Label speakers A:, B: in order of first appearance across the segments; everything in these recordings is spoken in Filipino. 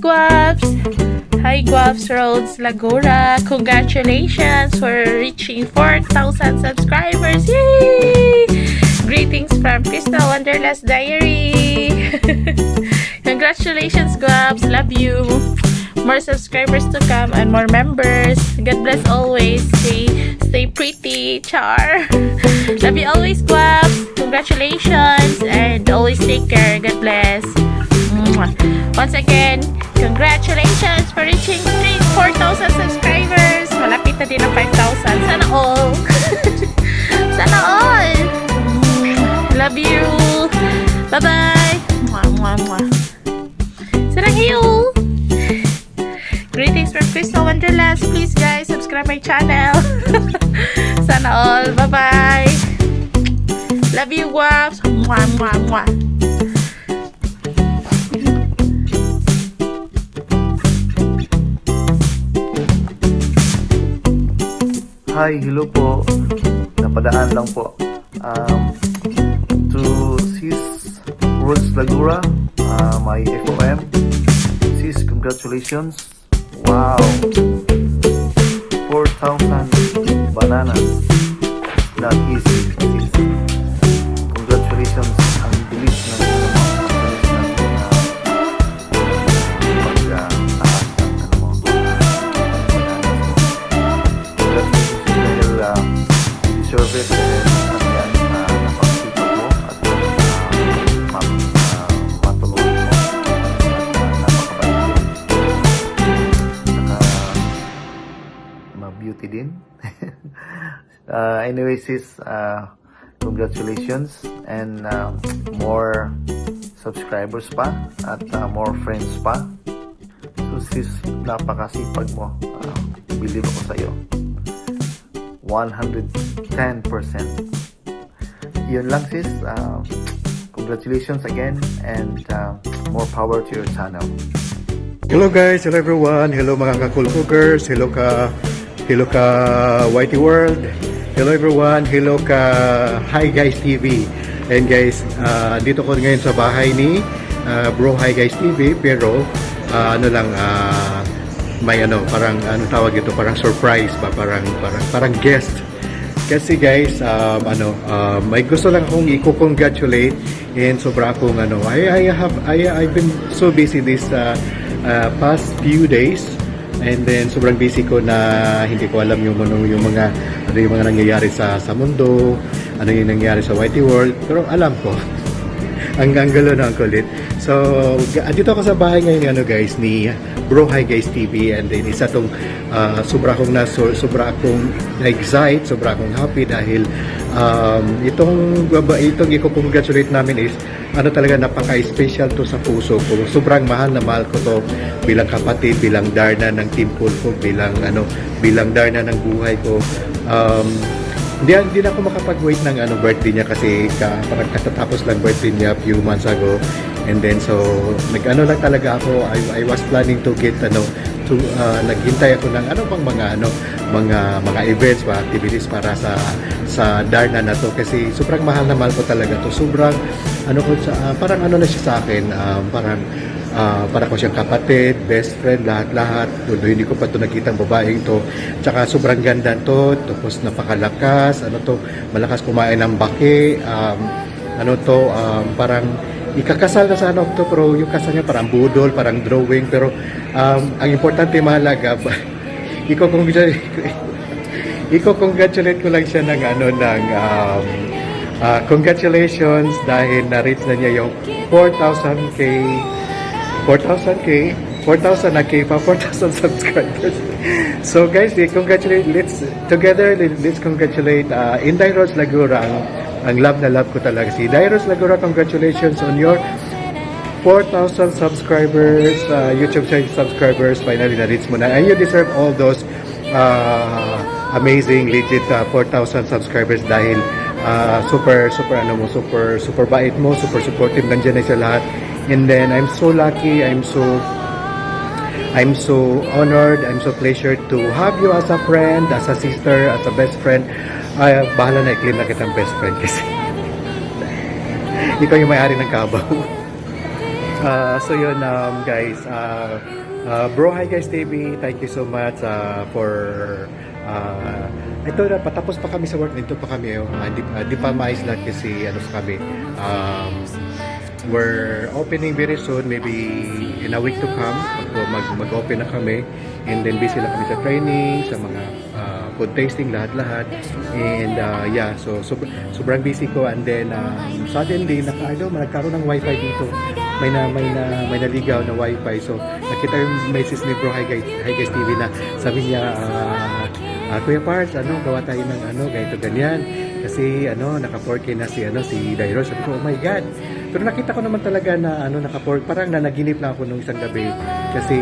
A: Guaps! Hi Guaps Roads Lagura! Congratulations for reaching 4,000 subscribers! Yay! Greetings from Crystal Wanderlust Diary! Congratulations Guaps! Love you! More subscribers to come and more members. God bless always. Stay pretty, char. Love you always, Guaps. Congratulations and always take care. God bless. Once again, congratulations for reaching 4,000 subscribers. Malapit na din ang 5,000. Sana all. Sana all. Love you. Bye-bye. Sarang hiyo. Greetings from Crystal Wanderlust. Please guys, subscribe my channel. Sana all. Bye-bye. Love you, guaps. Mwah, mwah, mwah.
B: Hi, hello po. Napadaan lang po. To Sis Roads Lagura, my FOM. Sis, congratulations. Wow, 4,000 bananas. Not easy. Congratulations. Ang bilis ng pag-taas ng bananas mo. Congratulations dahil deserve it. Napakasipag mo at matulog mo. Beauty din. Anyway sis, congratulations and more subscribers pa at more friends pa. So sis, napakasipag mo. Believe ako sa'yo 110%. Yun lang sis. Congratulations again and more power to your channel.
C: Hello guys, hello everyone, hello mga kakulkugers, hello ka Whitey World, hello everyone, hello ka Hi Guys TV. And guys, dito ko ngayon sa bahay ni Bro Hi Guys TV, pero may parang tawag ito, parang surprise ba, parang guest. Kasi guys, may gusto lang akong i-congratulate and sobra akong I've been so busy this past few days. And then sobrang busy ko na hindi ko alam yung mga nangyayari sa mundo, ano yung nangyayari sa Whitey World, pero alam ko. ang galo na ang kulit. So dito ako sa bahay ngayon guys ni Bro Hi Guys TV, and then isa tong sobra akong excited, sobra akong happy dahil itong i-congratulate namin is talaga napaka-special to sa puso ko. Sobrang mahal na mahal ko to bilang kapatid, bilang Darna ng Team Cool ko, bilang Darna ng buhay ko. Hindi na ako makapag-wait ng birthday niya kasi parang katatapos lang birthday niya few months ago. And then so lang talaga ako. I was planning to get naghintay ako ng mga events, mga activities para sa Darna na to kasi sobrang mahal na mahal ko talaga to. Sobrang parang na siya sa akin, para ko siyang kapatid, best friend, lahat. Hindi ko pa to nakitang babaeng to. Tsaka sobrang ganda to, tapos napakalakas, malakas kumain ng baki, parang ikakasal na sana to, pero yung kasal niya parang budol, parang drawing, pero ang importante mahalaga, i-congratulate ko lang siya ng congratulations dahil na-reach na niya yung 4,000 subscribers. So guys, let's congratulate Inday Rose Lagura, ang love na love ko talaga si Inday Rose Lagura. Congratulations on your 4,000 subscribers, YouTube subscribers. Finally na-reach mo na, and you deserve all those amazing legit 4,000 subscribers dahil super bait mo, super supportive, nandiyan na sa lahat. And then I'm so lucky, I'm so honored, I'm so pleasured to have you as a friend, as a sister, as a best friend. Bahala na i-claim na kitang best friend kasi ikaw yung may-ari ng Kabaw. So yun guys, Bro Hi Guys TV, thank you so much for ito na, patapos pa kami sa work, dito pa kami, di pa maayos lahat kasi ano sa kami, we're opening very soon, maybe in a week to come, mag-open na kami, and then busy lang kami sa training, sa mga food tasting, lahat-lahat, and yeah, so sobrang busy ko, and then suddenly nagkaroon ng wifi dito, may naligaw na wifi, so nakita yung message ni Bro Hi Guys TV na sabi niya, Kuya Parts, gawa tayo ng ganito ganyan, kasi naka 4K na si Dairo. Sabi ko, oh my God. Pero nakita ko naman talaga na naka 4, parang nanaginip lang ako nung isang gabi kasi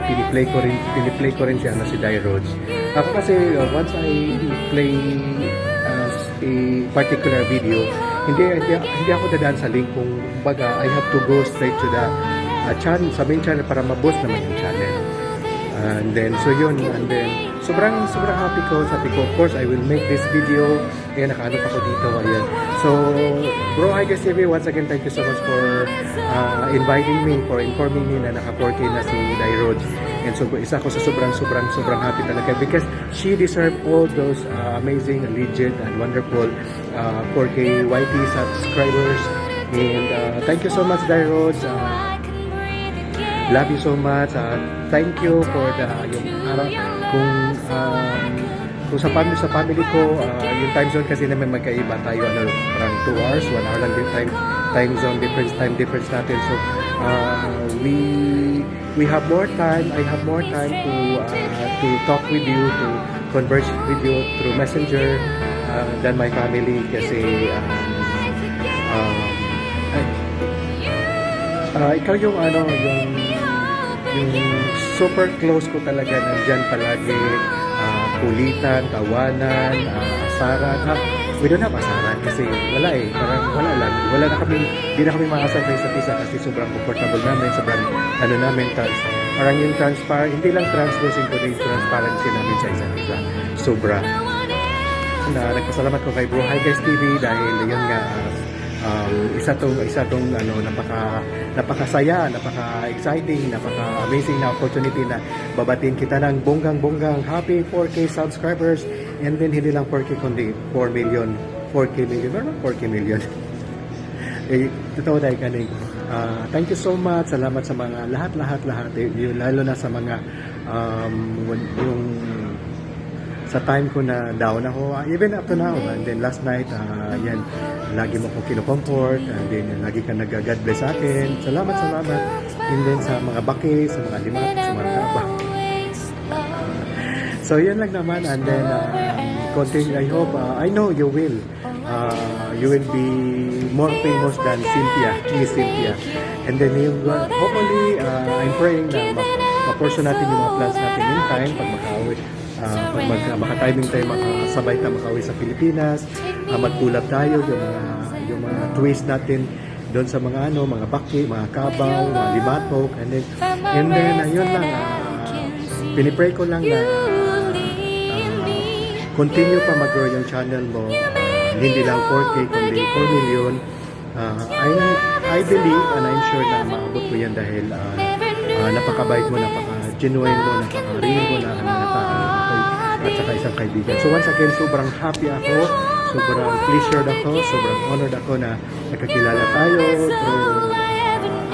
C: piniplay ko rin si Dairo. Ako kasi once I play a particular video, hindi ako dadaan sa link, kung baga I have to go straight to the channel, sa main channel para ma-boost naman yung channel. And then so yun, and then sobrang happy ko. Sabi ko, of course I will make this video. Ayan, nakaano pa ko dito, ayan. So Bro Hi Guys TV, once again thank you so much for inviting me, for informing me na naka 4K na si Dairo. And so isa ko sa sobrang happy talaga because she deserve all those amazing, legit and wonderful 4K YT subscribers. And thank you so much, Dairo. Love you so much. Thank you for yung araw kung sa family ko, yung time zone kasi naman magkaiba tayo, parang 2 hours, 1 hour lang din time zone difference natin. So we have more time. I have more time to talk with you, to converse with you through Messenger than my family kasi ikaw yung yung super close ko talaga, nandyan palagi, kulitan, tawanan, asaran. We don't have asaran kasi wala parang wala na kami, hindi na kami makasal sa isa't isa kasi sobrang comfortable namin, sobrang namin, parang yung transparent, hindi lang translucent kundi yung transparency namin sa isa't isa, sobra. Nagpasalamat ko kay Bro Hi Guys TV dahil yun nga, isa tong napakasaya, napaka-exciting, napaka-amazing na opportunity na babatiin kita ng bonggang happy 4K subscribers, and then hindi lang 4K kundi 4 million, 4K million. Totoo dahil kaning thank you so much, salamat sa mga lahat, lalo na sa mga yung sa time ko na down ako, even up to now, and then last night, yan, lagi mo ko kinukomfort, and then lagi ka nag-God bless sa akin. Salamat. And then sa mga baki, sa mga limat, sa mga kabak. So yan lang naman, and then I hope, I know you will be more famous than Miss Cynthia. And then hopefully, I'm praying na ma-portion natin yung mga plans natin in time pag makauwi. Pag maka-timing tayo, makasabay tayo makauwi sa Pilipinas, magkulap tayo yung mga twist natin doon sa mga mga baki, mga kabaw, mga limatok, and then ayun lang, pinipray ko lang na continue pa mag-grow yung channel mo, hindi lang 4K kundi 4 million. I believe and I'm sure na maabot mo yan dahil napakabait mo, napaka-genuine mo, napaka-real mo na at saka isang kaibigan. So once again, sobrang happy ako, sobrang pleasured ako, sobrang honored ako na nakakilala tayo through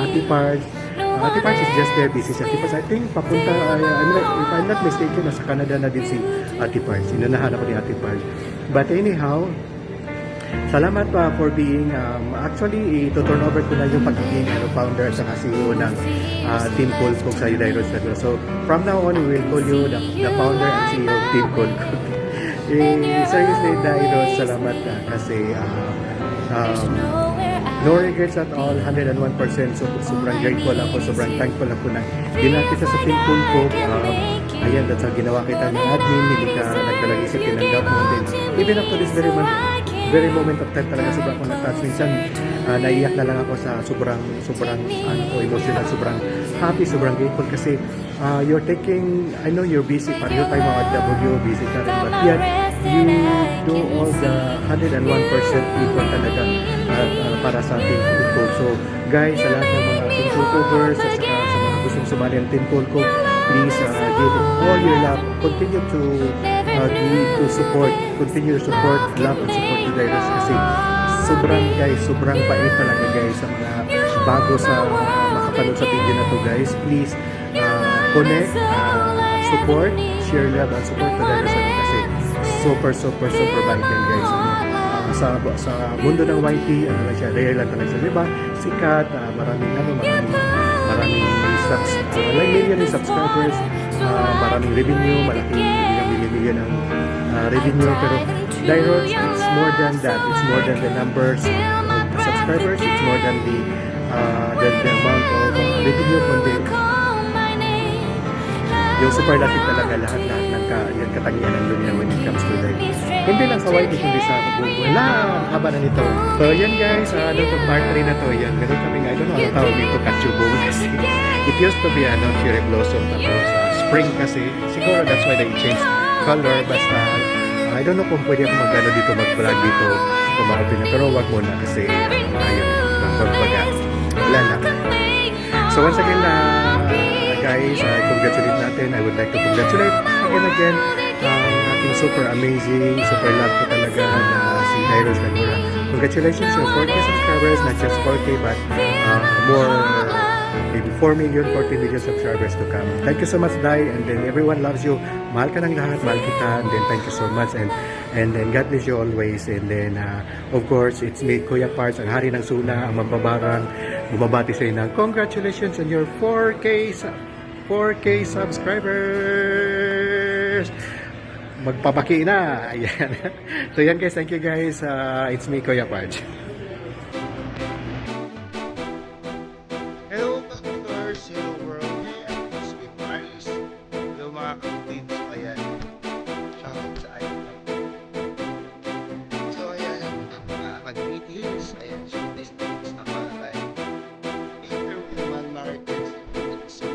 C: Ate Parts. Ate Parts is just there, busy si Ate Parts. I think papunta, if I'm not mistaken, nasa Canada na din si Ate Parts. Inanahan ako ni Ate Parts. But anyhow, salamat pa for being, actually, ito-turn over ko na yung pagiging founder at saka CEO ng Team Cold Cook sa Dairo. So, from now on, we will call you the founder and CEO of Team Cold Cook. Seriously, Dairo, salamat kasi no regrets at all, 101%. So, sobrang grateful ako, sobrang thankful ako na dinala kita sa Team Cold Cook. Ayan, that's ginawa kita ng admin, hindi ka nagdalagi sa tinanggap mo. Even up to this very moment of time talaga sobrang akong na-touch. Minsan naiyak na lang ako sa sobrang emotional, sobrang happy, sobrang grateful kasi you're taking, I know you're busy, pareho tayo mga OFW, busy ka rin, but yet you do all the 101% effort talaga para sa Team Cool Cook. So guys, sa lahat ng mga Team Cool Cookers at saka sa mga gustong sumali ng Team Cool Cook, please give all your love. Continue to support. Continue to support, love and support you guys kasi sobrang bait talaga guys sa mga bago sa makapanood sa video na to guys. Please connect, support, share love and support to guys kasi super bait yan guys. Sa mundo ng YT, ano lang siya, rare lang talaga siya, diba? Sikat, maraming subs, like million in subscribers, maraming revenue, malaking million ng revenue, pero Dairots, it's more than that. It's more than the numbers of subscribers. It's more than the amount of revenue kundi yung superlative talaga lahat ng katangian ng dunia when it comes to that. Hindi lang sa YT, kundi sa Google. Wala, haba na nito. So yan guys, itong part 3 na to, yan. Meron kaming, I don't know, ang tawag dito, kachubong kasi. It used to be, cherry blossom, tapos spring kasi. Siguro that's why they changed color, basta, I don't know kung pwede ako dito, mag-vlog dito, kung makapin na. Pero wag muna kasi, ayun, magbaga. Wala na. So once again, guys, congratulate natin. I would like to congratulate again ang ating super amazing, super love ko talaga na si Dairos Lagura. Congratulations sa 4K subscribers, not just 4K but more, maybe 4 million, 14 million subscribers to come. Thank you so much, Dai, and then everyone loves you. Mahal ka ng lahat, mahal kita, and then thank you so much, and then God bless you always, and then of course, it's me, Kuya Parts, ang hari ng Suna, ang mambabarang, bumabati sa inyo. Congratulations on your 4K subscribers! Magpapaki na! Ayan. So yan guys, thank you guys. It's me, Kuya Parch.
D: Hello customers, hello world. It's me, Paris. Hello mga kapatid. Ayan. Shoutout sa ayan. So ayan, mag-meetings. Ayan, so this is na pala tayo. Interview man markets. So,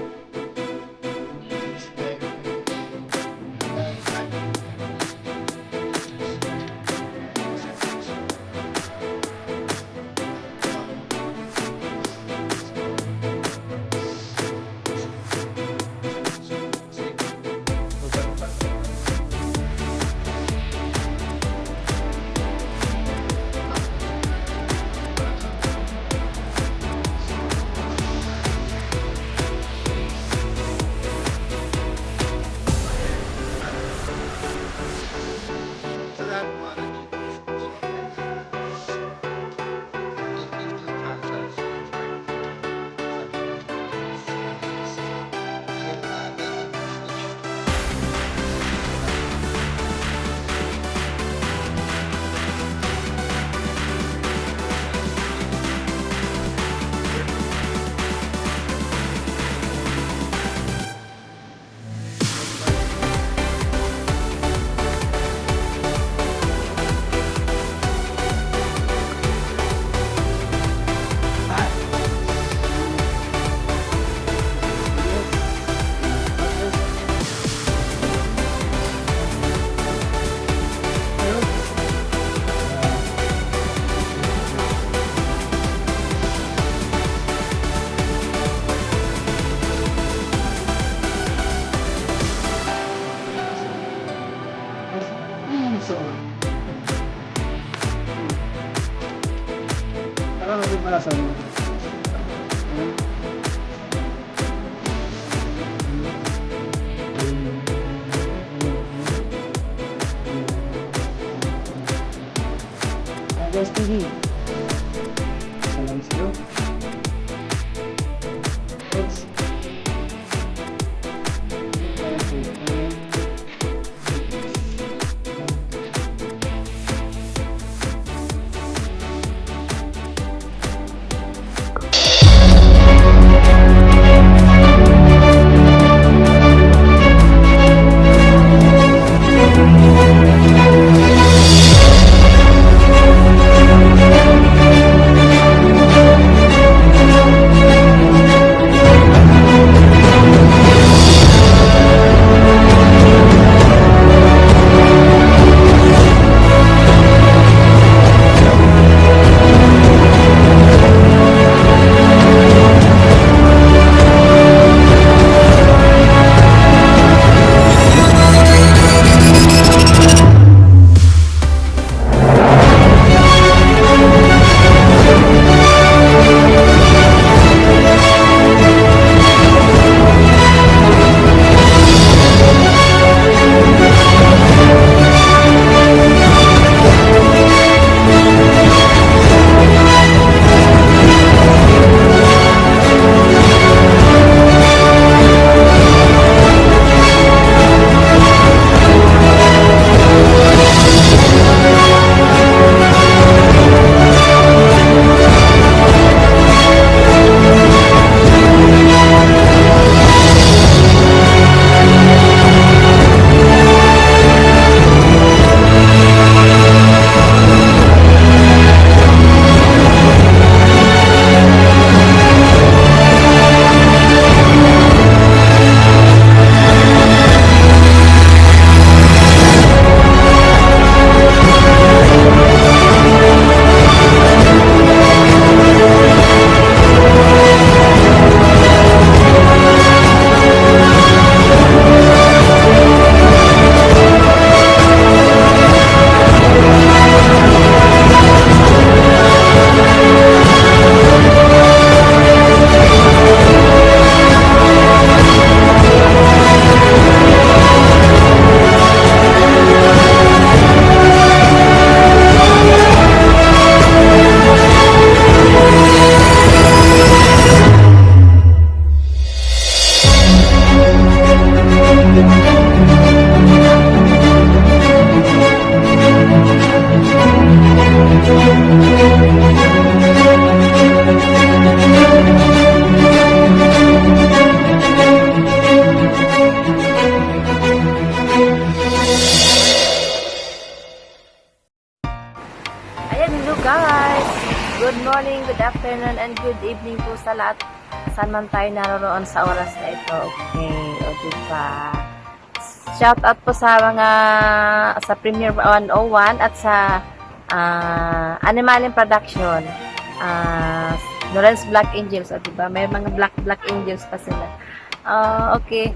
E: Guys TV. Salam sa'yo. Thanks.
F: Hello guys! Good morning, good afternoon, and good evening po sa lahat. Saan man tayo naroon sa oras na ito. Okay, o diba? Shout out po sa mga sa Premier 101 at sa Animalin Production. Lawrence Black Angels, o diba? May mga Black Angels pa sila. Okay.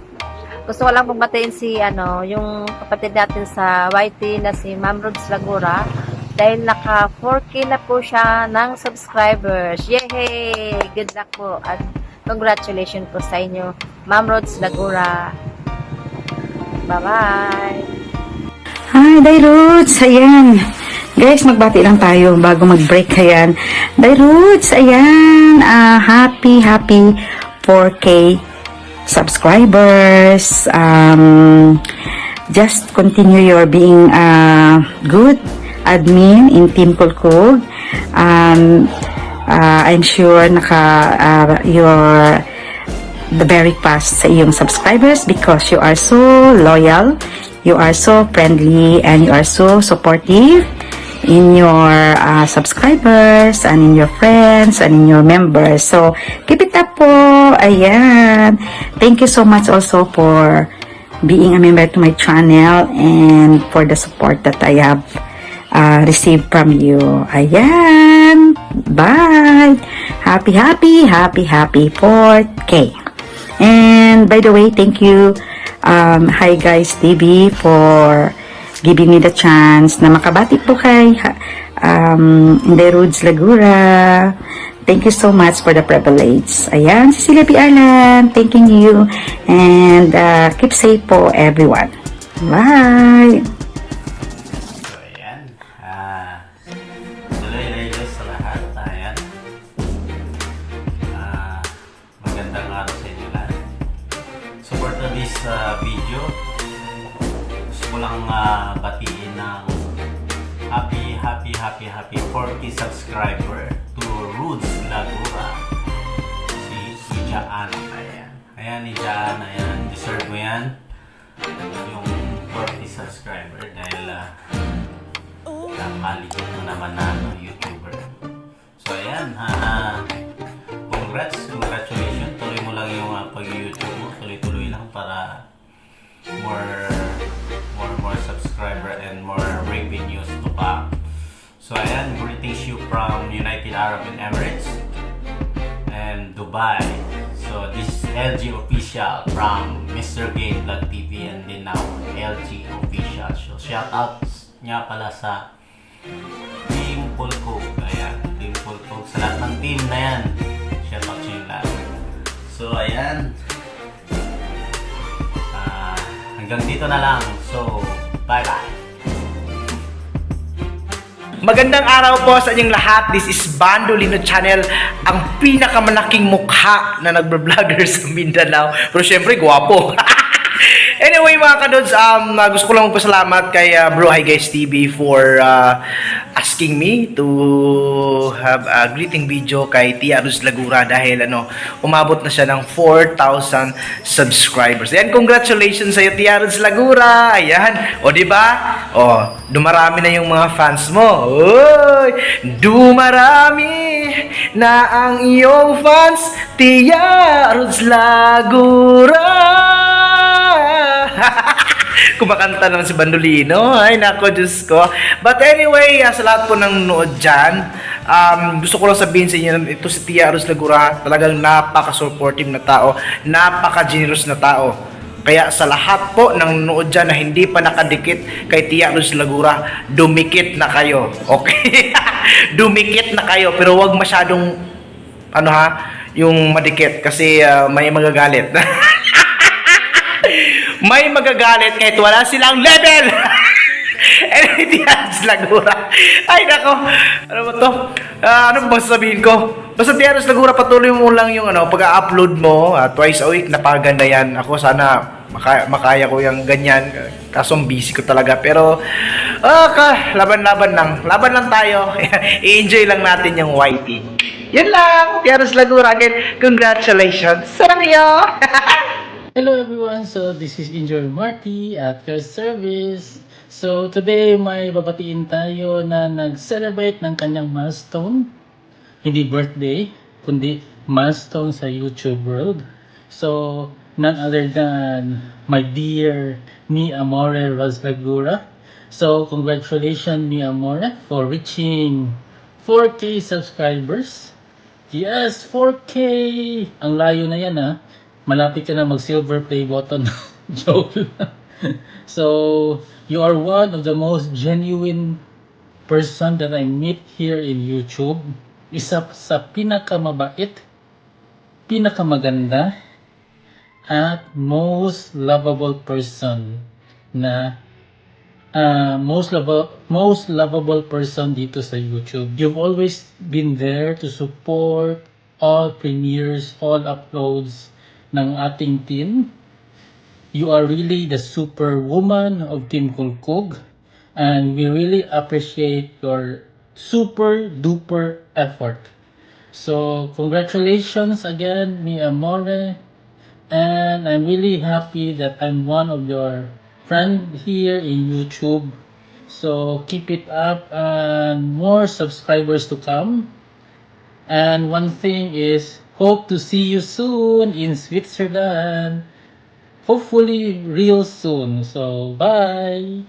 F: Gusto ko lang pong batiin si yung kapatid natin sa YT na si Ma'am Rods Lagura dahil naka 4K na po siya ng subscribers. Yay! Good luck po at congratulations po sa inyo, Ma'am Rods Lagura. Bye-bye!
G: Hi, Dairuts! Ayan. Guys, magbati lang tayo bago mag-break. Ayan. Dairuts, ayan. Happy 4K subscribers. Just continue your being good admin in Team Kulkug. I'm sure you're the very fast sa iyong subscribers because you are so loyal, you are so friendly, and you are so supportive in your subscribers and in your friends and in your members. So, keep it up po. Ayan. Thank you so much also for being a member to my channel and for the support that I have received from you. Ayan. Bye. Happy 4K. And by the way, thank you Hi Guys TV for giving me the chance na makabati po kay Inday Rods Lagura. Thank you so much for the privilege. Ayan, Cecilia P. Arlan, thanking you. And keep safe po everyone. Bye!
H: So, ayan. Tuloy-tuloy sa lahat. Ayan. Magandang araw sa inyo lahat. Support to this video. Gusto ko lang batiin ng happy 4K subscriber to Rods Lagura. Si Ijaan. Ayan, Ijaan. Ayan, deserve mo yan. Yung 40 subscriber dahil maligit mo naman na YouTuber. So ayan, congratulations. Tuloy mo lang yung pag-YouTube mo. Tuloy-tuloy lang para more subscriber and more revenues to come. So ayan, greetings you from United Arab Emirates and Dubai. So this is LG Official from Mr. Game Vlog TV and then now LG Official. So shout out niya pala sa Team Kulkug. Ayan, Team Kulkug. Sa lahat ng team na yan, shout out siya yung lahat. So ayan, hanggang dito na lang. So bye bye.
I: Magandang araw po sa inyong lahat. This is Bandolino Channel, ang pinakamalaking mukha na nagbablogger sa Mindanao. Pero syempre, guwapo. Anyway mga kadods, gusto ko lang magpasalamat kay Bro Hi Guys TV for asking me to have a greeting video kay Tia Rods Lagura dahil umabot na siya ng 4,000 subscribers. Ayan, congratulations sa iyo Tia Rods Lagura. Ayan, o diba? O, dumarami na yung mga fans mo. Oy, dumarami na ang iyong fans, Tia Rods Lagura. Kumakanta naman si Bandolino. Ay, nako, Diyos ko. But anyway, sa lahat po ng nood dyan, gusto ko lang sabihin sa inyo, ito si Tia Rods Lagura, talagang napaka-supportive na tao, napaka-generous na tao. Kaya sa lahat po ng nood dyan na hindi pa nakadikit kay Tia Rods Lagura, dumikit na kayo. Okay? Dumikit na kayo, pero wag masyadong, yung madikit kasi may magagalit. May magagalit kahit wala silang level. And Tia Rods Lagura. Ay nako, ano ba to? Ano ba sasabihin ko? Basta Tia Rods Lagura, patuloy mo lang yung pag-upload mo twice a week. Napakaganda yan. Ako sana makaya ko yung ganyan. Kaso busy ko talaga. Pero laban lang tayo. I-enjoy lang natin yung YT. Yan lang, Tia Rods Lagura. Again, congratulations. Sarang iyo.
E: Hello everyone, so this is Enjoy Marty at your service.
J: So today may babatiin tayo na nag-celebrate ng kanyang milestone. Hindi birthday, kundi milestone sa YouTube world. So none other than my dear Mi Amore Razlagura. So congratulations Mi Amore for reaching 4K subscribers. Yes, 4K! Ang layo na yan ha. Malapit ka na mag-silver play button. Joke lang. So, you are one of the most genuine person that I meet here in YouTube. Isa sa pinakamabait, pinakamaganda, at most lovable person na most lovable person dito sa YouTube. You've always been there to support all premieres, all uploads ng ating team. You are really the superwoman of Team Kulkog, and we really appreciate your super duper effort. So congratulations again, Mi Amore, and I'm really happy that I'm one of your friends here in YouTube. So keep it up and more subscribers to come. And one thing is, hope to see you soon in Switzerland. Hopefully real soon. So bye.